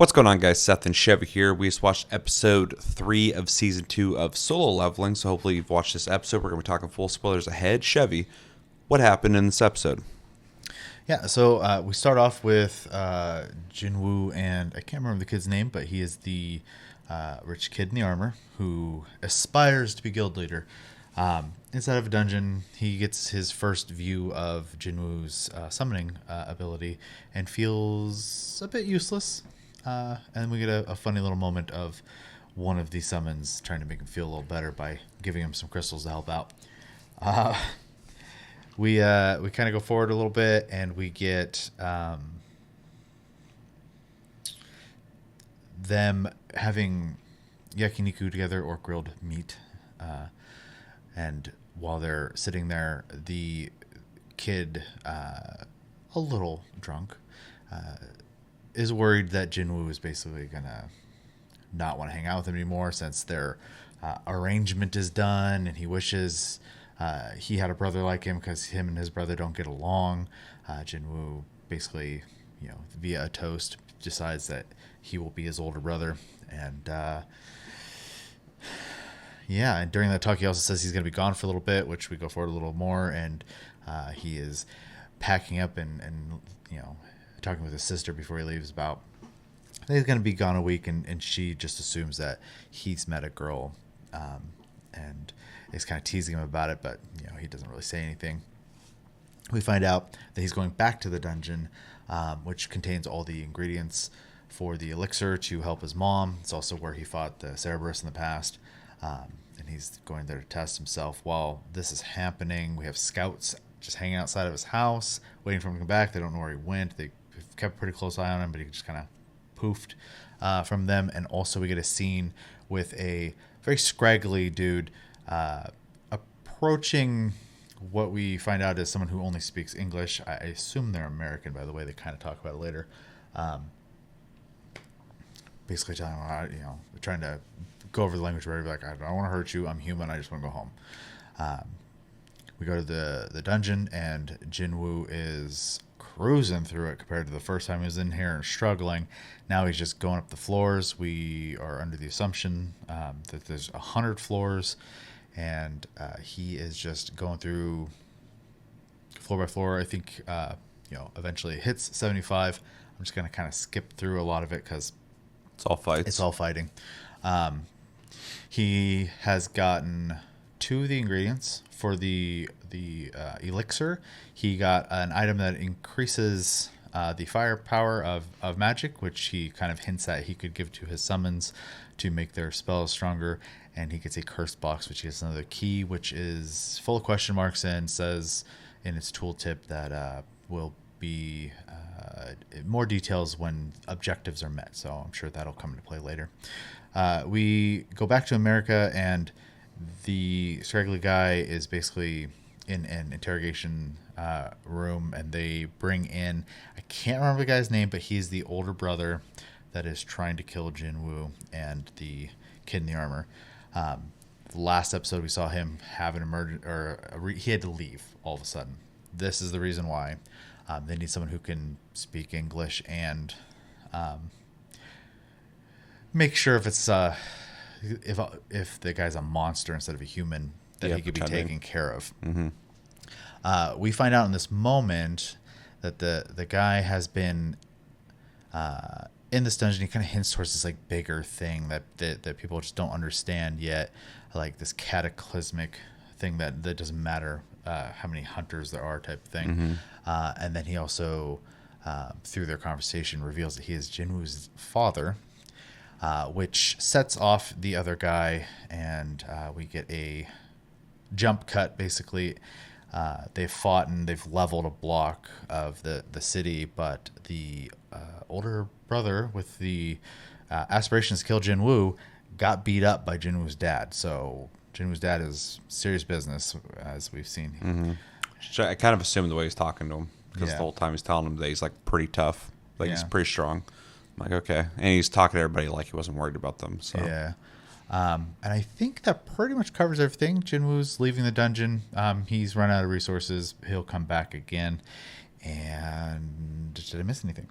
What's going on, guys? Seth and Chevy here. We just watched episode 3 of season 2 of Solo Leveling, so hopefully you've watched this episode. We're going to be talking full spoilers ahead. Chevy, what happened in this episode? Yeah, so we start off with Jinwoo, and I can't remember the kid's name, but he is the rich kid in the armor who aspires to be guild leader. Inside of a dungeon, he gets his first view of Jinwoo's summoning ability and feels a bit useless. And we get a funny little moment of one of these summons trying to make him feel a little better by giving him some crystals to help out. We kind of go forward a little bit, and we get them having yakiniku together, or grilled meat. And while they're sitting there, the kid, a little drunk, is worried that Jinwoo is basically going to not want to hang out with him anymore since their arrangement is done, and he wishes he had a brother like him because him and his brother don't get along. Jinwoo basically, via a toast, decides that he will be his older brother. And and during that talk, he also says he's going to be gone for a little bit, which we go forward a little more, and he is packing up and talking with his sister before he leaves about he's going to be gone a week, and she just assumes that he's met a girl, and is kind of teasing him about it, but he doesn't really say anything. We find out that he's going back to the dungeon, which contains all the ingredients for the elixir to help his mom. It's also where he fought the Cerberus in the past, and he's going there to test himself. While this is happening, we have scouts just hanging outside of his house, waiting for him to come back. They don't know where he went. They kept a pretty close eye on him, but he just kind of poofed from them. And also we get a scene with a very scraggly dude approaching what we find out is someone who only speaks English. I assume they're American, by the way. They kind of talk about it later. Basically telling him, trying to go over the language barrier, like, I don't want to hurt you. I'm human. I just want to go home. We go to the dungeon, and Jinwoo is cruising through it compared to the first time he was in here and struggling. Now he's just going up the floors. We are under the assumption that there's 100 floors, and he is just going through floor by floor. I think eventually it hits 75. I'm just going to kind of skip through a lot of it because It's all fights. It's all fighting. He has gotten 2 of the ingredients for the elixir. He got an item that increases the firepower of magic, which he kind of hints at he could give to his summons to make their spells stronger. And he gets a cursed box, which gets another key, which is full of question marks and says in its tooltip that will be more details when objectives are met. So I'm sure that'll come into play later. We go back to America, and the scraggly guy is basically in an interrogation room, and they bring in, I can't remember the guy's name, but he's the older brother that is trying to kill Jinwoo and the kid in the armor. The last episode we saw him have an he had to leave all of a sudden. This is the reason why. They need someone who can speak English and make sure if it's if the guy's a monster instead of a human, that he could be taken care of. Mm-hmm. We find out in this moment that the guy has been in this dungeon. He kind of hints towards this like bigger thing that people just don't understand yet, like this cataclysmic thing that doesn't matter how many hunters there are type thing. Mm-hmm. And then he also, through their conversation, reveals that he is Jinwoo's father, which sets off the other guy, and we get a jump cut. Basically, they've fought and they've leveled a block of the city, but the older brother with the aspirations to kill Jinwoo got beat up by Jinwoo's dad. So Jinwoo's dad is serious business, as we've seen. Mm-hmm. I kind of assumed the way he's talking to him, because the whole time he's telling him that he's like pretty tough, like he's pretty strong. I'm like, okay, and he's talking to everybody like he wasn't worried about them. So and I think that pretty much covers everything. Jinwoo's leaving the dungeon. He's run out of resources. He'll come back again. And did I miss anything?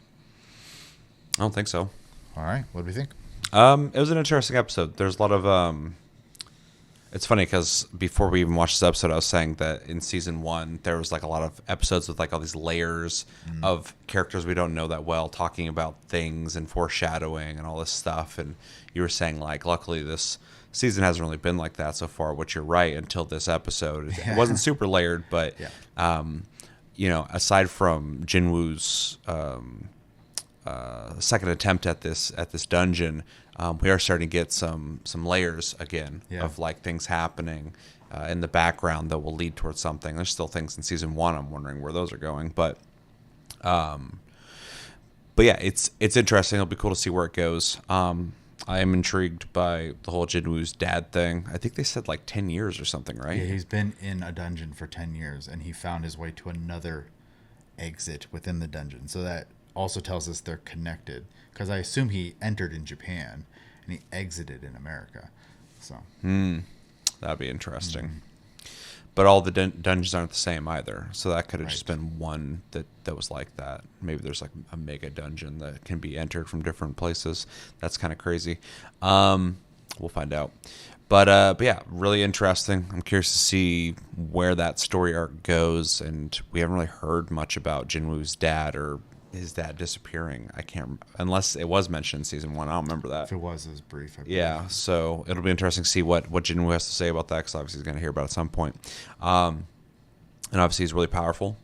I don't think so. All right. What do we think? It was an interesting episode. There's a lot of it's funny because before we even watched this episode, I was saying that in season 1 there was like a lot of episodes with like all these layers of characters we don't know that well, talking about things and foreshadowing and all this stuff. And you were saying like, luckily this season hasn't really been like that so far. Which you're right, until this episode, it wasn't super layered, but aside from Jinwoo's second attempt at this dungeon, we are starting to get some layers again of like things happening in the background that will lead towards something. There's still things in season 1 I'm wondering where those are going, but yeah, it's interesting. It'll be cool to see where it goes. I am intrigued by the whole Jinwoo's dad thing. I think they said like 10 years or something, right? Yeah, he's been in a dungeon for 10 years, and he found his way to another exit within the dungeon. So that also tells us they're connected, because I assume he entered in Japan and he exited in America. So that'd be interesting. But all the dungeons aren't the same either, so that could have just been one that was like that. Maybe there's like a mega dungeon that can be entered from different places. That's kind of crazy. We'll find out. But yeah, really interesting. I'm curious to see where that story arc goes, and we haven't really heard much about Jinwoo's dad or his dad disappearing. I can't, unless it was mentioned in season 1. I don't remember that. if it was brief, I believe. Yeah, so it'll be interesting to see what Jinwoo has to say about that, because obviously he's going to hear about it at some point. And obviously he's really powerful.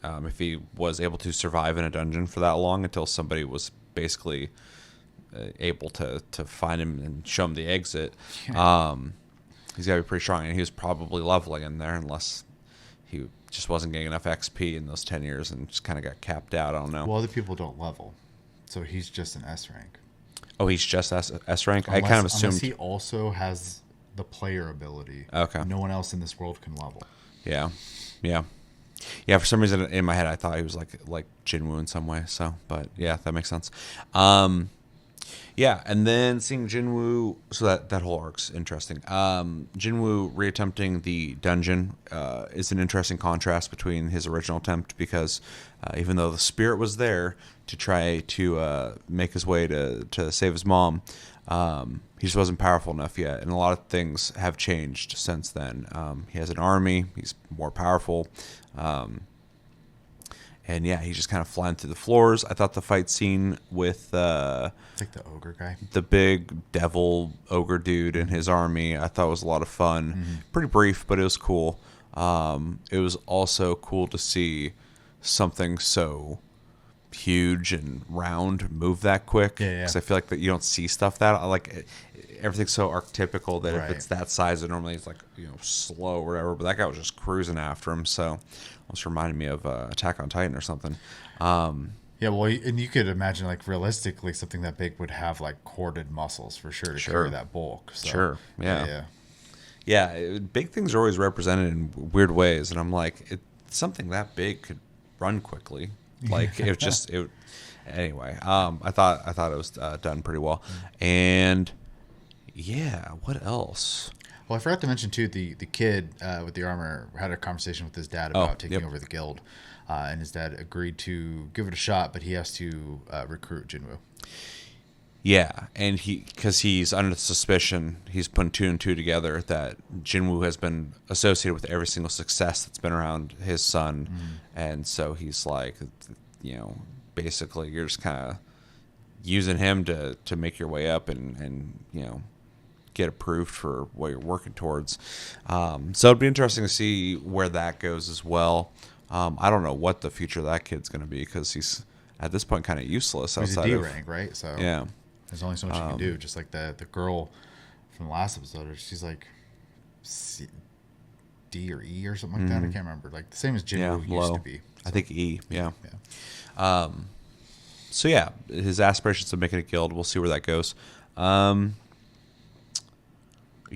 If he was able to survive in a dungeon for that long until somebody was basically able to find him and show him the exit, he's got to be pretty strong. And he was probably leveling in there, unless he just wasn't getting enough XP in those 10 years and just kind of got capped out. I don't know. Well, other people don't level, so he's just an S rank. Oh, he's just S rank? Unless, I kind of assumed. Unless he also has the player ability. Okay. No one else in this world can level. Yeah. For some reason in my head I thought he was like Jinwoo in some way. So, but yeah, that makes sense. Yeah, and then seeing Jinwoo, so that whole arc's interesting. Jinwoo reattempting the dungeon is an interesting contrast between his original attempt, because even though the spirit was there to try to make his way to save his mom, he just wasn't powerful enough yet, and a lot of things have changed since then. He has an army, he's more powerful, and yeah, he's just kind of flying through the floors. I thought the fight scene with Like the ogre guy. the big devil ogre dude and his army, I thought was a lot of fun. Pretty brief, but it was cool. It was also cool to see something so huge and round move that quick. Yeah. Because I feel like that you don't see stuff that everything's so archetypical that Right. if it's that size, it normally it's like slow or whatever. But that guy was just cruising after him, so almost reminded me of Attack on Titan or something. Yeah, well, and you could imagine, like, realistically, something that big would have, like, corded muscles for sure to carry that bulk. So, Sure, yeah. Yeah. Big things are always represented in weird ways, and I'm like, something that big could run quickly. Like anyway. I thought it was done pretty well, and yeah. What else? Well, I forgot to mention, too, the kid with the armor had a conversation with his dad about taking over the guild, and his dad agreed to give it a shot, but he has to recruit Jinwoo. Yeah, and because he's under suspicion, he's putting 2 and 2 together that Jinwoo has been associated with every single success that's been around his son, and so he's like, basically you're just kind of using him to make your way up and get approved for what you're working towards. So it'd be interesting to see where that goes as well. I don't know what the future of that kid's going to be, because he's at this point kind of useless He's outside a D of rank, right? So yeah. there's only so much you can do. Just like the girl from the last episode, she's like D or E or something like that. I can't remember. Like the same as Jinwoo used to be. I think E. Yeah. So yeah, his aspirations of making a guild. We'll see where that goes.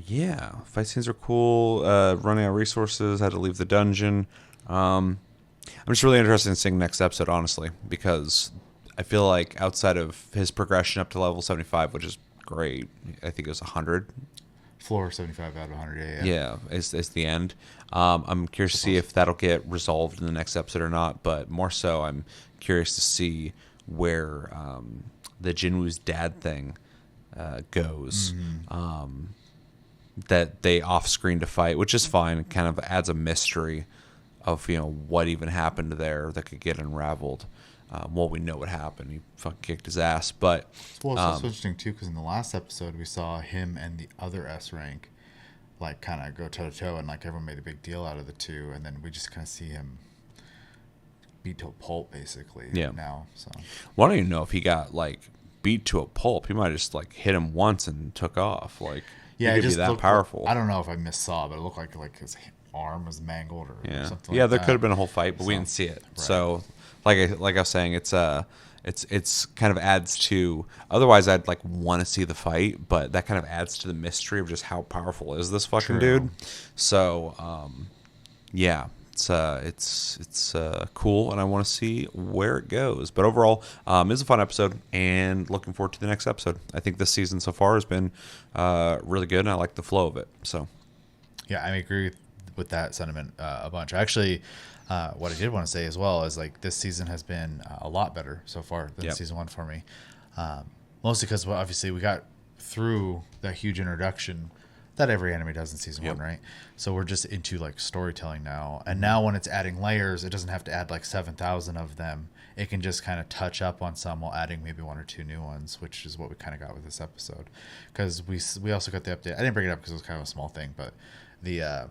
Yeah, fight scenes are cool. Running out of resources, had to leave the dungeon. I'm just really interested in seeing next episode, honestly, because I feel like outside of his progression up to level 75, which is great, I think it was 100. Floor 75 out of 100. Yeah, is the end. I'm curious to see if that'll get resolved in the next episode or not, but more so, I'm curious to see where the Jinwoo's dad thing goes. That they off screen to fight, which is fine. It kind of adds a mystery of what even happened there that could get unraveled. Well, we know what happened. He fucking kicked his ass, but Well, it's also interesting too because in the last episode we saw him and the other S rank like kind of go toe to toe, and like everyone made a big deal out of the two, and then we just kind of see him beat to a pulp basically. Yeah. Now, so well, I don't even know if he got like beat to a pulp. He might have just like hit him once and took off. Like, yeah, he it could be just that looked powerful. I don't know if I missaw, but it looked like his arm was mangled or Yeah, something. yeah, like there that. could have been a whole fight, but we So, didn't see it. right. So, like I was saying, it's kind of adds to. Otherwise, I'd like want to see the fight, but that kind of adds to the mystery of just how powerful is this fucking True. dude. So, yeah, it's cool, and I want to see where it goes. But overall, it's a fun episode, and looking forward to the next episode. I think this season so far has been really good, and I like the flow of it. So, Yeah, I agree with that sentiment a bunch. Actually, what I did want to say as well is like this season has been a lot better so far than Yep. season one for me. Mostly because obviously we got through that huge introduction that every anime does in season Yep. one, right? So we're just into like storytelling now. And now when it's adding layers, it doesn't have to add like 7,000 of them. It can just kind of touch up on some while adding maybe one or two new ones, which is what we kind of got with this episode. Because we also got the update. I didn't bring it up because it was kind of a small thing, but the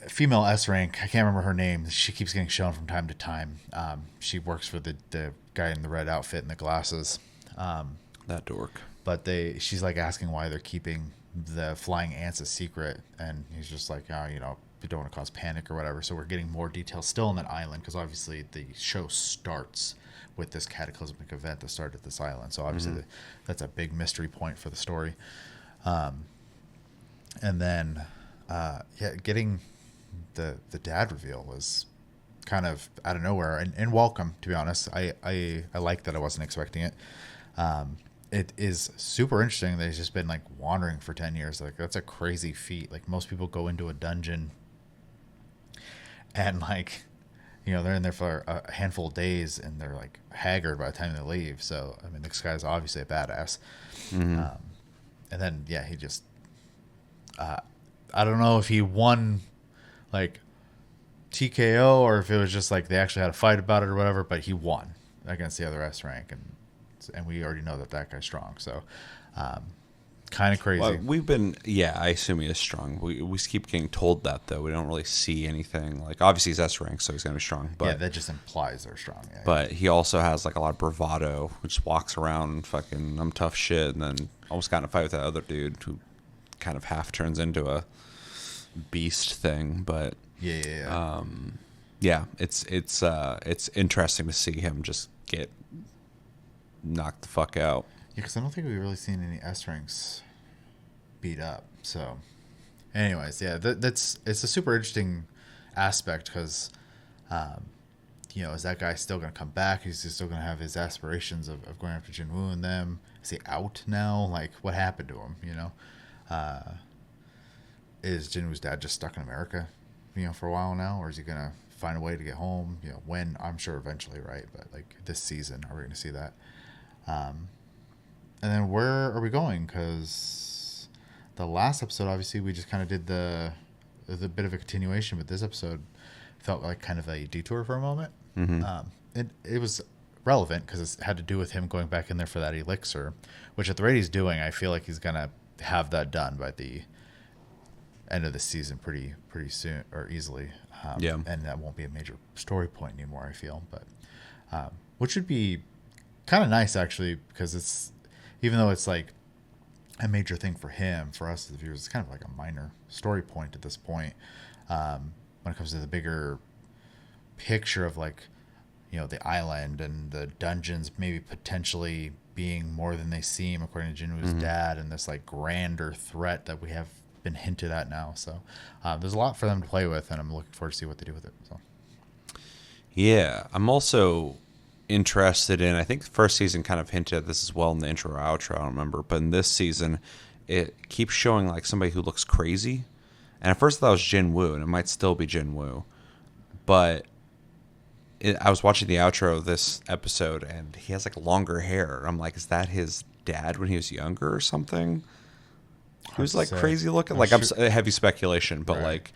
female S rank, I can't remember her name. She keeps getting shown from time to time. She works for the guy in the red outfit and the glasses. that dork. But she's like asking why they're keeping the flying ants a secret, and he's just like, oh, you don't want to cause panic or whatever. So we're getting more details still on that island because obviously the show starts with this cataclysmic event that started at this island. So obviously that's a big mystery point for the story. And then getting the dad reveal was kind of out of nowhere and welcome, to be honest. I like that. I wasn't expecting it. It is super interesting that he's just been like wandering for 10 years. Like that's a crazy feat. Like most people go into a dungeon and like, they're in there for a handful of days and they're like haggard by the time they leave. So, I mean, this guy's obviously a badass. And then, yeah, he just, I don't know if he won like TKO or if it was just like they actually had a fight about it or whatever, but he won against the other S rank. And we already know that guy's strong. So, kind of crazy. Well, I assume he is strong. We keep getting told that, though. We don't really see anything. Like, obviously, he's S rank, so he's going to be strong. But, yeah, that just implies they're strong. Yeah, but he also has, like, a lot of bravado, which walks around fucking, I'm tough shit, and then almost got in a fight with that other dude who kind of half turns into a beast thing. But, yeah, it's interesting to see him just get knocked the fuck out. Yeah, because I don't think we've really seen any S ranks beat up. So, anyways, yeah, it's a super interesting aspect because, is that guy still going to come back? Is he still going to have his aspirations of going after Jinwoo and them? Is he out now? Like, what happened to him? Is Jinwoo's dad just stuck in America, for a while now, or is he going to find a way to get home? When? I'm sure eventually, right? But like this season, are we going to see that? And then where are we going? Because the last episode, obviously, we just kind of did the bit of a continuation, but this episode felt like kind of a detour for a moment. It was relevant because it had to do with him going back in there for that elixir, which at the rate he's doing, I feel like he's going to have that done by the end of the season pretty soon or easily. And that won't be a major story point anymore, I feel. But which would be kind of nice, actually, because it's, even though it's like a major thing for him, for us as the viewers, it's kind of like a minor story point at this point. When it comes to the bigger picture of like, the island and the dungeons maybe potentially being more than they seem, according to Jinwoo's dad, and this like grander threat that we have been hinted at now. So there's a lot for them to play with, and I'm looking forward to see what they do with it. So yeah, I'm also interested in, I think the first season kind of hinted at this as well in the intro or outro, I don't remember, but in this season it keeps showing like somebody who looks crazy, and at first I thought it was Jinwoo, and it might still be Jinwoo, but I was watching the outro of this episode, and he has like longer hair. I'm like, is that his dad when he was younger or something? He was like crazy looking. Like, heavy speculation, but Right. like,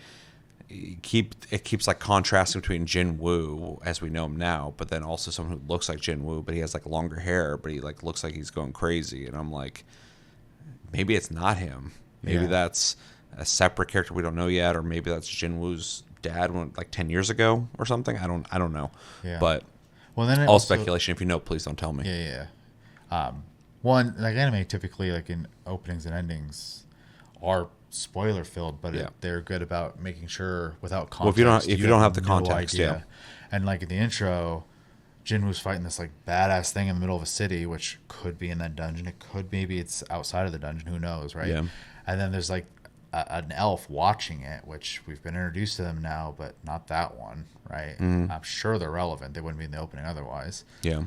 it keeps like contrasting between Jin Woo as we know him now, but then also someone who looks like Jin Woo, but he has like longer hair, but he like looks like he's going crazy, and I'm like, maybe it's not him. Maybe Yeah. that's a separate character we don't know yet, or maybe that's Jin Woo's dad when like 10 years ago or something. I don't know. Yeah. But Well, then it all also, speculation. If you know, please don't tell me. Yeah, yeah. One, like anime typically, like in openings and endings, are spoiler filled, but Yeah. they're good about making sure without context. Well, if you don't have the no context, yeah. And like in the intro, Jinwoo's fighting this like badass thing in the middle of a city, which could be in that dungeon. It could, maybe it's outside of the dungeon. Who knows, right? Yeah. And then there's like an elf watching it, which we've been introduced to them now, but not that one, right? Mm-hmm. I'm sure they're relevant. They wouldn't be in the opening otherwise. Yeah.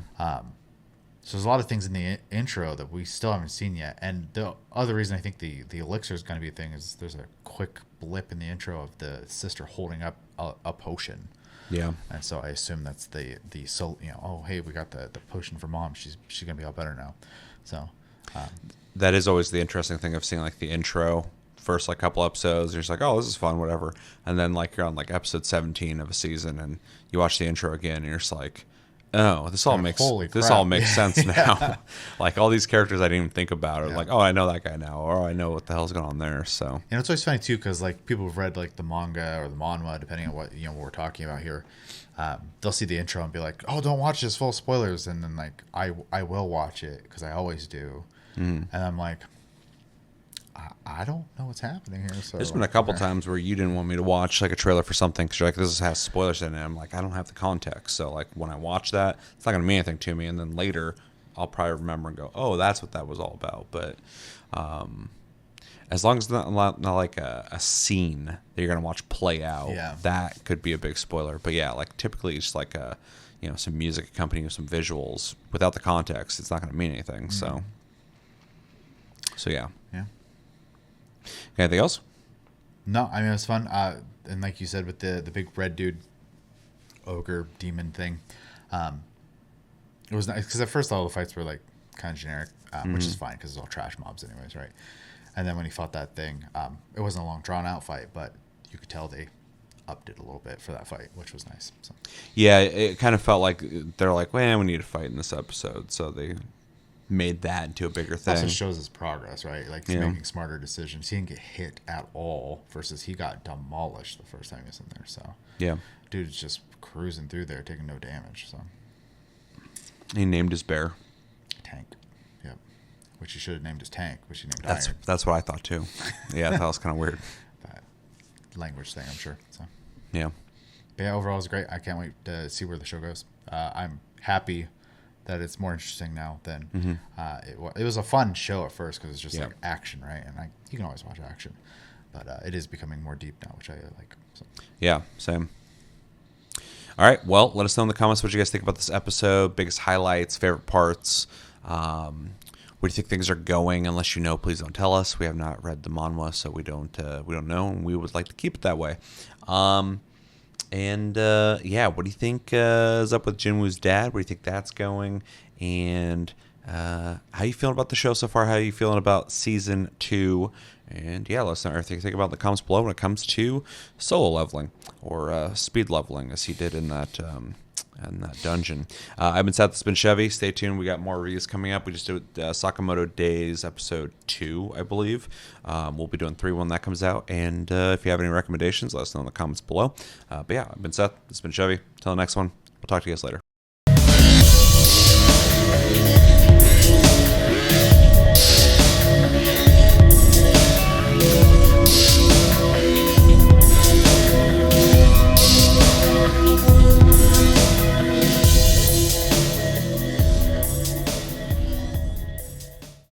So there's a lot of things in the intro that we still haven't seen yet. And the other reason I think the elixir is going to be a thing is there's a quick blip in the intro of the sister holding up a potion. Yeah. And so I assume that's the so oh hey, we got the potion for mom. She's gonna be all better now. So That is always the interesting thing of seeing like the intro first like couple episodes. You're just like, oh, this is fun, whatever. And then like you're on like episode 17 of a season, and you watch the intro again, and you're just like, oh, this all makes holy this crap. all makes sense now. Like all these characters I didn't even think about are like, oh, I know that guy now, or I know what the hell's going on there. So it's always funny too because like people who've read like the manga or the manhwa, depending on what what we're talking about here, they'll see the intro and be like, oh, don't watch this, full of spoilers. And then like I will watch it because I always do, and I'm like, I don't know what's happening here. So there's been a couple times where you didn't want me to watch like a trailer for something because you're like, this has spoilers in it. I'm like, I don't have the context. So like when I watch that, it's not going to mean anything to me. And then later I'll probably remember and go, oh, that's what that was all about. But as long as it's not like a scene that you're going to watch play out, Yeah. that could be a big spoiler. But yeah, like typically it's like some music accompanying with some visuals. Without the context, it's not going to mean anything. So yeah. Yeah. Anything else? No, I mean it was fun. And like you said, with the big red dude, ogre demon thing, it was nice because at first all the fights were like kind of generic, which is fine because it's all trash mobs anyways, right? And then when he fought that thing, it wasn't a long drawn out fight, but you could tell they upped it a little bit for that fight, which was nice. So. Yeah, it kind of felt like they're like, well, we need to fight in this episode, so they made that into a bigger thing. Also shows his progress, right? Like he's Yeah. making smarter decisions. He didn't get hit at all versus he got demolished the first time he was in there. So Yeah, dude's just cruising through there, taking no damage. So he named his bear. tank, yep. Which he should have named his tank, which he named Iron. That's what I thought too. Yeah, that was kind of weird. That language thing, I'm sure. So Yeah, but yeah, overall it's great. I can't wait to see where the show goes. I'm happy that it's more interesting now than it was a fun show at first because it's just Yeah. like action, right? And you can always watch action, but it is becoming more deep now, which I like. So. yeah, same. All right, well, let us know in the comments what you guys think about this episode. Biggest highlights, favorite parts. Where do you think things are going? Unless you know, please don't tell us. We have not read the manhwa, so we don't know, and we would like to keep it that way. And yeah, what do you think is up with Jinwoo's dad? Where do you think that's going? And how you feeling about the show so far? How are you feeling about season 2? And yeah, let us know everything you think about in the comments below when it comes to solo leveling or speed leveling, as he did in that dungeon. I've been Seth. It's been Chevy. Stay tuned. We got more reviews coming up. We just did Sakamoto Days episode 2, I believe. We'll be doing 3 when that comes out. And if you have any recommendations, let us know in the comments below. But yeah, I've been Seth. It's been Chevy. Till the next one. We'll talk to you guys later.